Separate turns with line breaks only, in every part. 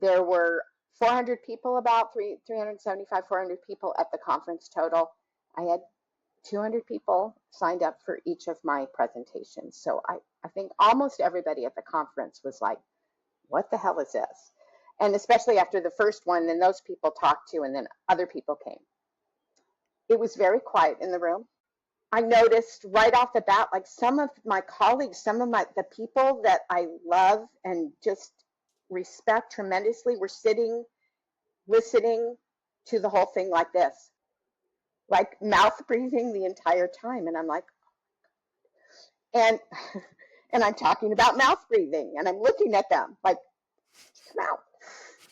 There were 400 people, about 375, 400 people at the conference total. I had 200 people signed up for each of my presentations. So I think almost everybody at the conference was like, what the hell is this? And especially after the first one, then those people talked to, and then other people came. It was very quiet in the room. I noticed right off the bat, like some of my colleagues, the people that I love and just respect tremendously were sitting, listening to the whole thing like this, like mouth breathing the entire time. And I'm like, and and I'm talking about mouth breathing, and I'm looking at them like, mouth.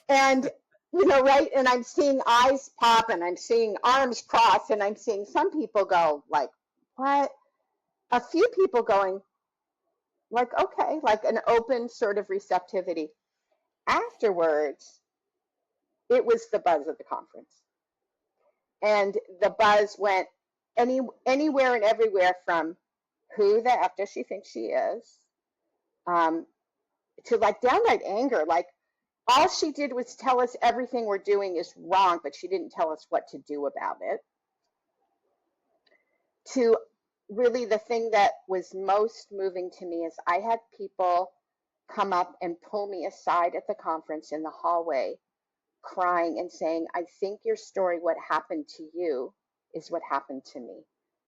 And right, and I'm seeing eyes pop, and I'm seeing arms cross, and I'm seeing some people go like, what? A few people going like, okay, like an open sort of receptivity. Afterwards, it was the buzz of the conference. And the buzz went anywhere and everywhere from who the F does she think she is, to like downright anger. Like all she did was tell us everything we're doing is wrong, but she didn't tell us what to do about it. To really the thing that was most moving to me is I had people come up and pull me aside at the conference in the hallway, crying and saying, I think your story, what happened to you, is what happened to me.